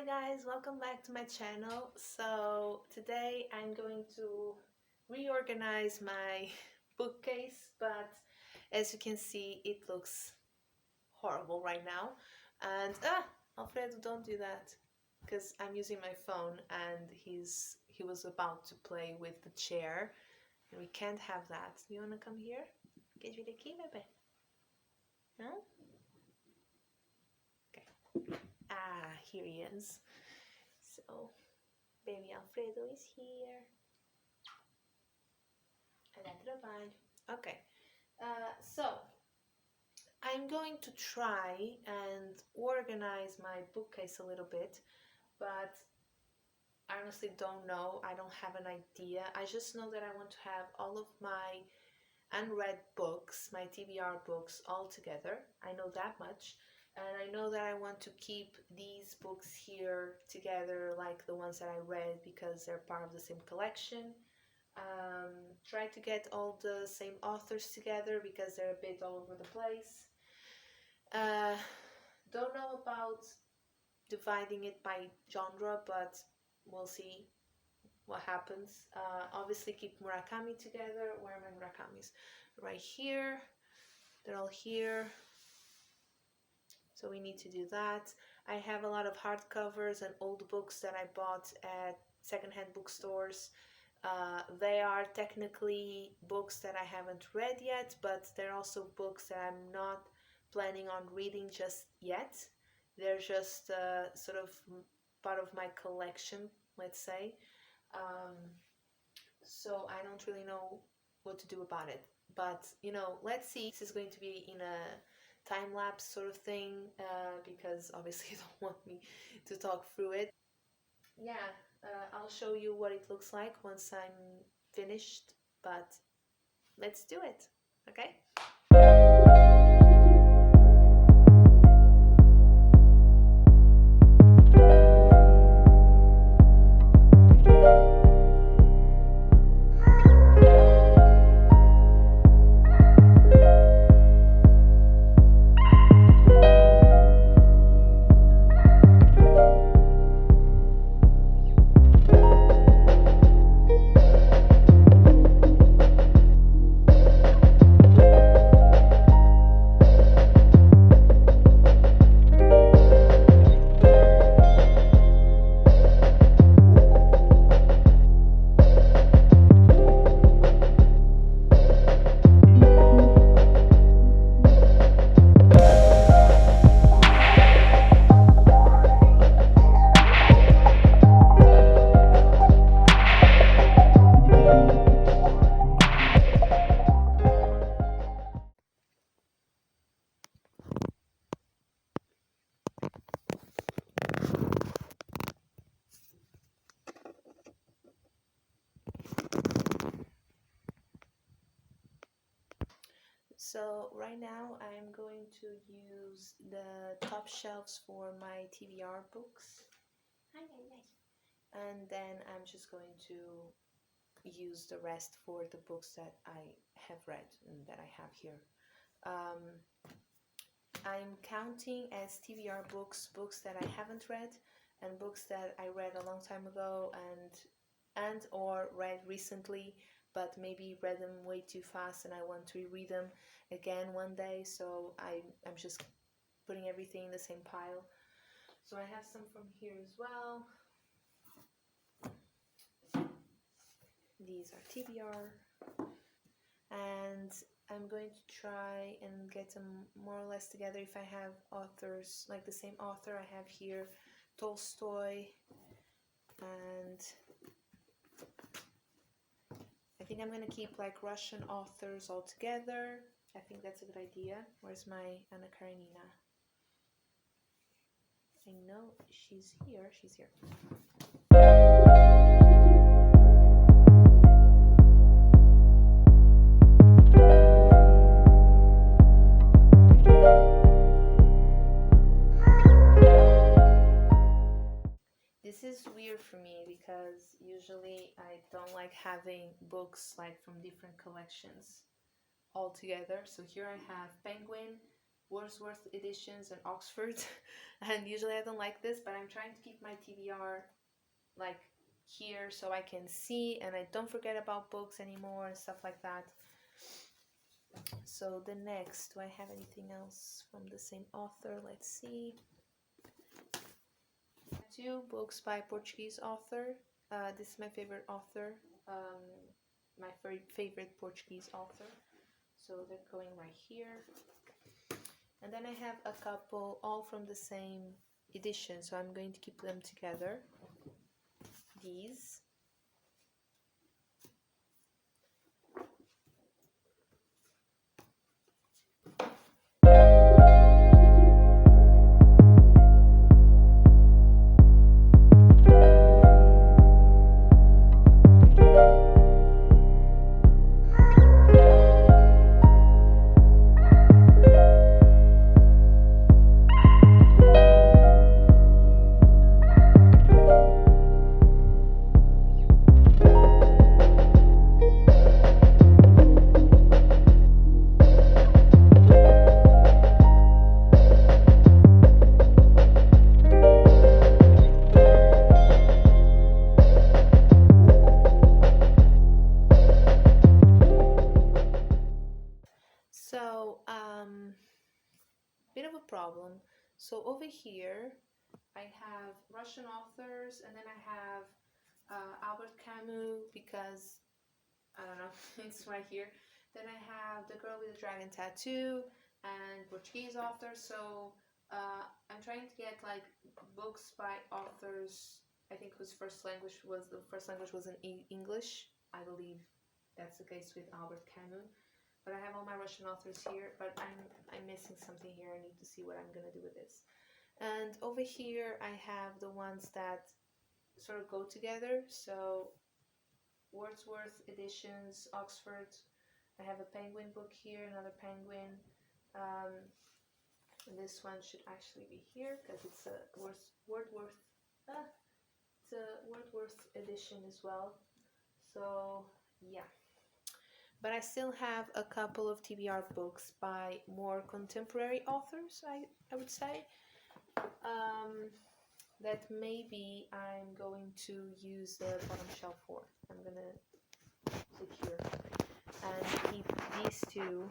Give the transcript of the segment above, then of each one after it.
Hi guys, welcome back to my channel. So today I'm going to reorganize my bookcase, but as you can see it looks horrible right now. And Alfredo, don't do that because I'm using my phone and he was about to play with the chair and we can't have that. You wanna come here? Queres vir aqui, bebê? Huh? Okay. Here he is. So baby Alfredo is here. I got trabalho. Okay. So I'm going to try and organize my bookcase a little bit, but I honestly don't know. I don't have an idea. I just know that I want to have all of my unread books, my TBR books, all together. I know that much. And I know that I want to keep these books here together, like the ones that I read, because they're part of the same collection. Try to get all the same authors together because they're a bit all over the place. Don't know about dividing it by genre, but we'll see what happens. Obviously keep Murakami together. Where are my Murakamis? Right here. They're all here. So we need to do that. I have a lot of hardcovers and old books that I bought at secondhand bookstores. They are technically books that I haven't read yet, but they're also books that I'm not planning on reading just yet. They're just sort of part of my collection, let's say. Um, so I don't really know what to do about it. But, let's see. This is going to be in a time-lapse sort of thing because obviously you don't want me to talk through it. Yeah, I'll show you what it looks like once I'm finished, but let's do it, okay? So right now I'm going to use the top shelves for my TBR books. And then I'm just going to use the rest for the books that I have read and that I have here. I'm counting as TBR books that I haven't read and books that I read a long time ago and or read recently, but maybe read them way too fast and I want to reread them again one day. So I'm just putting everything in the same pile. So I have some from here as well. These are TBR. And I'm going to try and get them more or less together if I have authors, like the same author I have here, Tolstoy, and I think I'm going to keep like Russian authors all together. I think that's a good idea. Where's my Anna Karenina? I know she's here. She's here. This is weird for me because usually I don't like having books like from different collections all together. So here I have Penguin, Wordsworth editions and Oxford. And usually I don't like this, but I'm trying to keep my TBR like here so I can see and I don't forget about books anymore and stuff like that. So the next, do I have anything else from the same author? Let's see. Two books by Portuguese author. This is my favorite author, um, my favorite Portuguese author. So they're going right here. And then I have a couple all from the same edition, so I'm going to keep them together. These. So, bit of a problem. So over here, I have Russian authors, and then I have Albert Camus because I don't know, it's right here. Then I have The Girl with the Dragon Tattoo and Portuguese authors. So I'm trying to get like books by authors. I think whose first language was in English. I believe that's the case with Albert Camus. But I have all my Russian authors here, but I'm missing something here. I need to see what I'm gonna do with this. And over here I have the ones that sort of go together. So Wordsworth editions, Oxford. I have a penguin book here, another penguin. Um, and this one should actually be here because it's a Wordsworth. It's a Wordsworth edition as well. So yeah. But I still have a couple of TBR books by more contemporary authors, I would say, that maybe I'm going to use the bottom shelf for. I'm going to secure and keep these two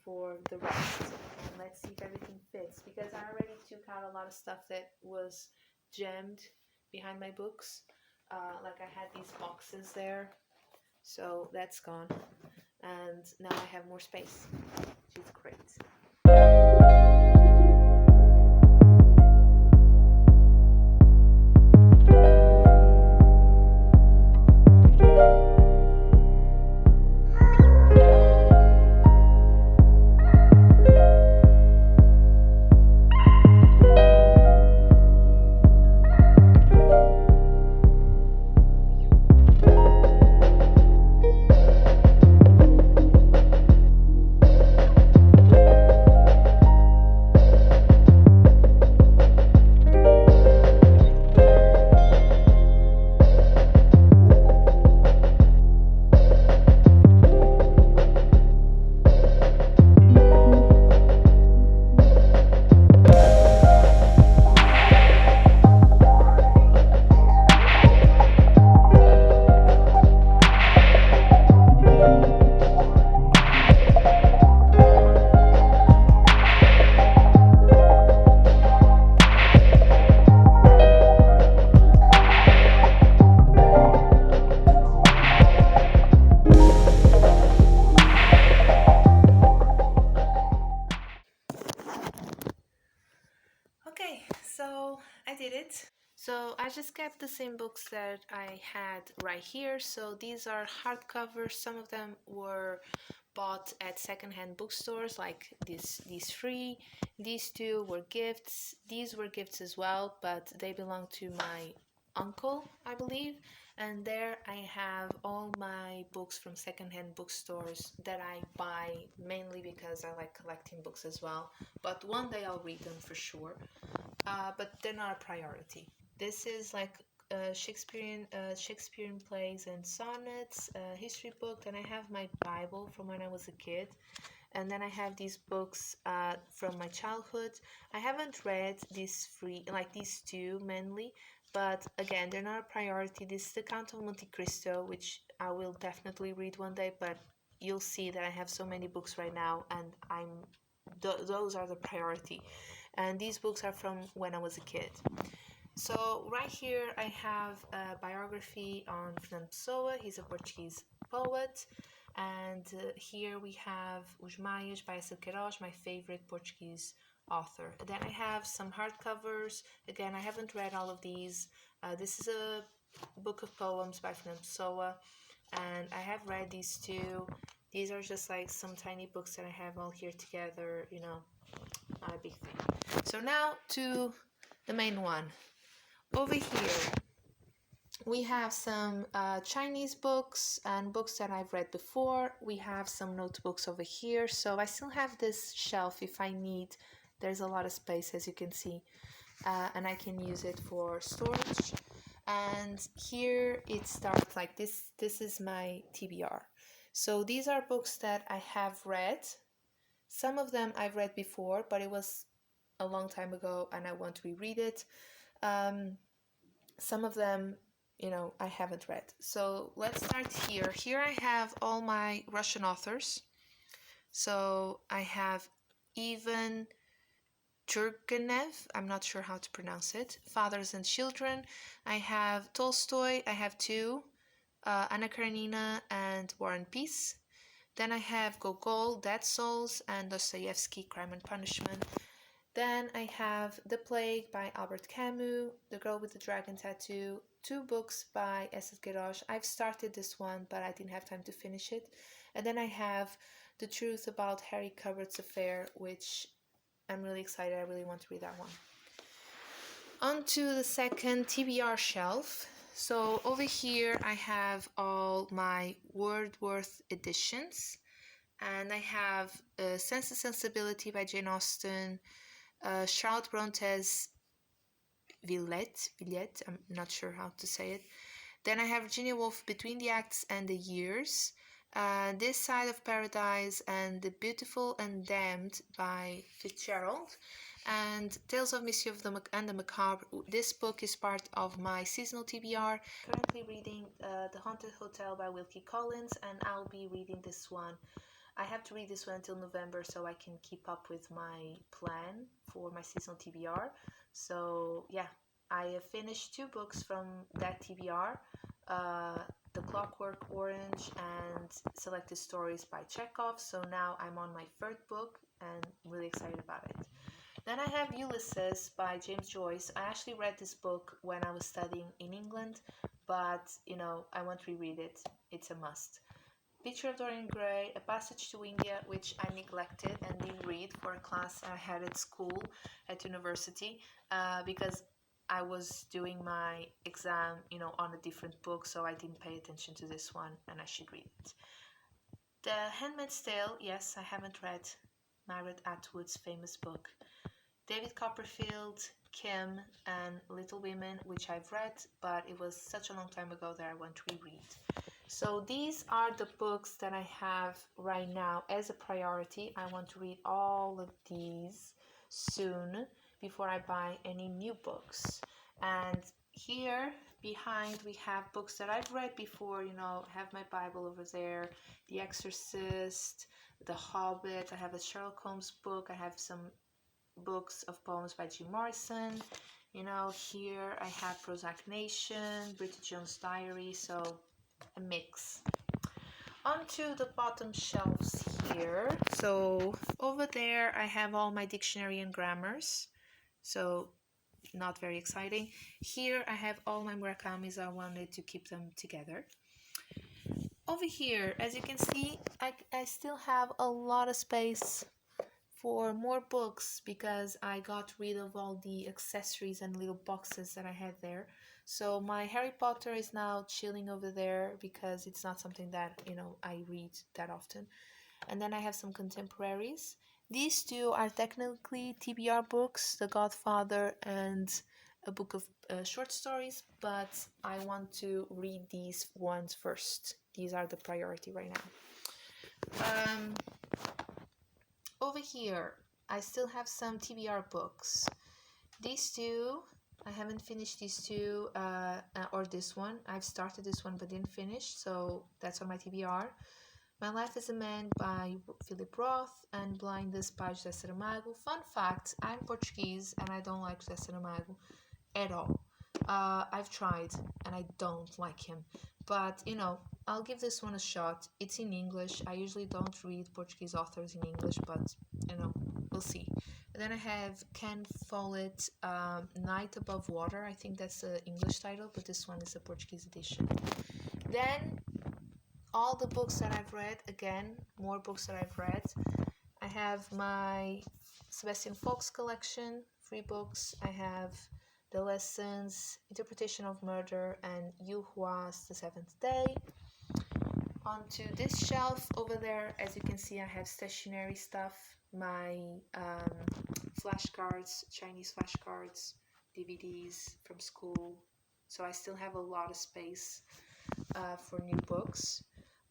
for the rest. And let's see if everything fits, because I already took out a lot of stuff that was jammed behind my books. Like I had these boxes there, so that's gone. And now I have more space, which is great. Okay, so I did it. So I just kept the same books that I had right here. So these are hardcovers. Some of them were bought at secondhand bookstores, like these three. These two were gifts. These were gifts as well, but they belong to my uncle, I believe. And there I have all my books from secondhand bookstores that I buy mainly because I like collecting books as well. But one day I'll read them for sure. But they're not a priority. This is like Shakespearean plays and sonnets, a history book, and I have my Bible from when I was a kid. and then I have these books from my childhood. I haven't read these these two mainly, but again, they're not a priority. This is The Count of Monte Cristo, which I will definitely read one day, but you'll see that I have so many books right now, and those are the priority. And these books are from when I was a kid. So right here I have a biography on Fernando Pessoa. He's a Portuguese poet. And here we have Os Maias by Essa Queiroz, my favorite Portuguese author. And then I have some hardcovers. Again, I haven't read all of these. This is a book of poems by Fernando Pessoa, and I have read these two. These are just like some tiny books that I have all here together, not a big thing. So now to the main one. Over here, we have some Chinese books and books that I've read before. We have some notebooks over here. So I still have this shelf if I need. There's a lot of space, as you can see, and I can use it for storage. And here it starts like this. This is my TBR. So these are books that I have read. Some of them I've read before, but it was a long time ago and I want to reread it. Some of them, I haven't read. So let's start here. Here I have all my Russian authors. So I have Ivan Turgenev, I'm not sure how to pronounce it, Fathers and Children. I have Tolstoy, I have two, Anna Karenina and War and Peace. Then I have Gogol, Dead Souls, and Dostoevsky, Crime and Punishment. Then I have The Plague by Albert Camus, The Girl with the Dragon Tattoo, two books by Essa Queiroz. I've started this one, but I didn't have time to finish it. And then I have The Truth About Harry Cupboard's Affair, which I'm really excited. I really want to read that one. On to the second TBR shelf. So over here I have all my Wordsworth editions. And I have Sense and Sensibility by Jane Austen, Charlotte Bronte's Villette, I'm not sure how to say it. Then I have Virginia Woolf, Between the Acts and the Years, This Side of Paradise, and The Beautiful and Damned by Fitzgerald, and Tales of Mischief and the Macabre. This book is part of my seasonal TBR. Currently reading The Haunted Hotel by Wilkie Collins, and I'll be reading this one. I have to read this one until November so I can keep up with my plan for my seasonal TBR. So yeah, I have finished two books from that TBR, The Clockwork Orange and Selected Stories by Chekhov. So now I'm on my third book and I'm really excited about it. Then I have Ulysses by James Joyce. I actually read this book when I was studying in England, but I want to reread it. It's a must. Picture of Dorian Gray, A Passage to India, which I neglected and didn't read for a class I had at school, at university, because I was doing my exam, on a different book, so I didn't pay attention to this one, and I should read it. The Handmaid's Tale, yes, I haven't read Margaret Atwood's famous book. David Copperfield, Kim, and Little Women, which I've read, but it was such a long time ago that I want to reread. So these are the books that I have right now as a priority. I want to read all of these soon before I buy any new books. And here behind we have books that I've read before, I have my Bible over there, The Exorcist, The Hobbit, I have a Sherlock Holmes book, I have some books of poems by Jim Morrison. Here I have Prozac Nation, Bridget Jones' Diary, so a mix. Onto the bottom shelves here. So over there I have all my dictionary and grammars. So not very exciting. Here I have all my Murakamis. I wanted to keep them together. Over here, as you can see, I still have a lot of space for more books because I got rid of all the accessories and little boxes that I had there. So my Harry Potter is now chilling over there because it's not something that, I read that often. And then I have some contemporaries. These two are technically TBR books, The Godfather and a book of short stories, but I want to read these ones first. These are the priority right now. over here, I still have some TBR books. These two, I haven't finished these two, or this one. I've started this one but didn't finish, so that's on my TBR. My Life as a Man by Philip Roth and Blindness by José Saramago. Fun fact, I'm Portuguese and I don't like José Saramago at all. I've tried and I don't like him, but I'll give this one a shot. It's in English. I usually don't read Portuguese authors in English, but we'll see. And then I have Ken Follett, Night Above Water. I think that's the English title, but this one is a Portuguese edition. Then all the books that I've read, again, more books that I've read. I have my Sebastian Fox collection, free books. I have The Lessons, Interpretation of Murder, and Yu Hua's The Seventh Day. Onto this shelf over there, as you can see, I have stationery stuff, my flashcards, Chinese flashcards, DVDs from school. So I still have a lot of space for new books.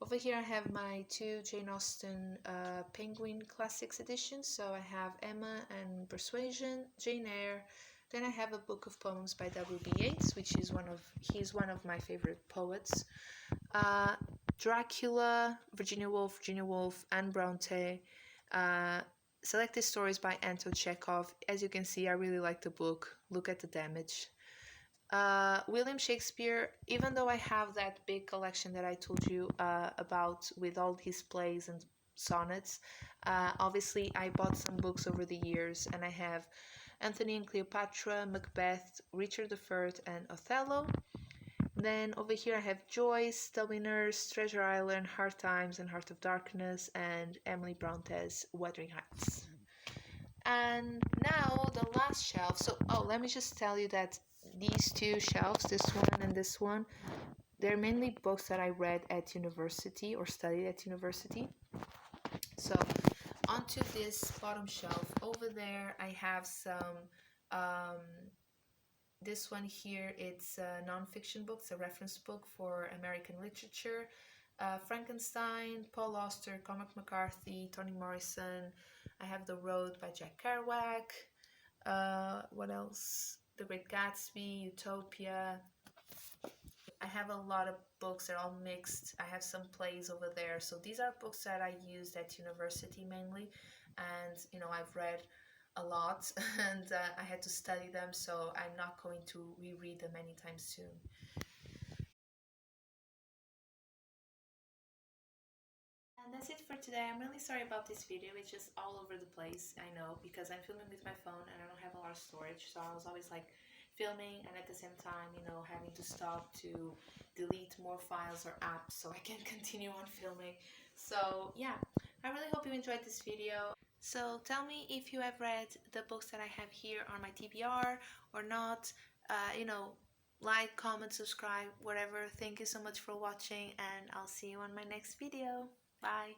Over here I have my two Jane Austen Penguin Classics editions. So I have Emma and Persuasion, Jane Eyre. Then I have a book of poems by W.B. Yeats, which is he's one of my favorite poets. Dracula, Virginia Woolf, Anne Bronte. Selected stories by Anton Chekhov. As you can see, I really like the book. Look at the damage. William Shakespeare, even though I have that big collection that I told you about with all his plays and sonnets, obviously I bought some books over the years, and I have Antony and Cleopatra, Macbeth, Richard III, and Othello. Then over here I have Joyce, Tubby Nurse, Treasure Island, Hard Times and Heart of Darkness, and Emily Bronte's Wuthering Heights. And now the last shelf. So, let me just tell you that these two shelves, this one and this one, they're mainly books that I read at university or studied at university. So, onto this bottom shelf over there, I have some. This one here, it's a non-fiction book. It's a reference book for American literature. Frankenstein, Paul Auster, Cormac McCarthy, Toni Morrison. I have The Road by Jack Kerouac. What else? The Great Gatsby, Utopia. I have a lot of books. They're all mixed. I have some plays over there. So these are books that I used at university mainly. And, I've read a lot and I had to study them. So I'm not going to reread them anytime soon. And that's it for today. I'm really sorry about this video. It's just all over the place, I know, because I'm filming with my phone and I don't have a lot of storage. So I was always like filming and at the same time, having to stop to delete more files or apps so I can continue on filming. So yeah, I really hope you enjoyed this video. So tell me if you have read the books that I have here on my TBR or not. Like, comment, subscribe, whatever. Thank you so much for watching and I'll see you on my next video. Bye.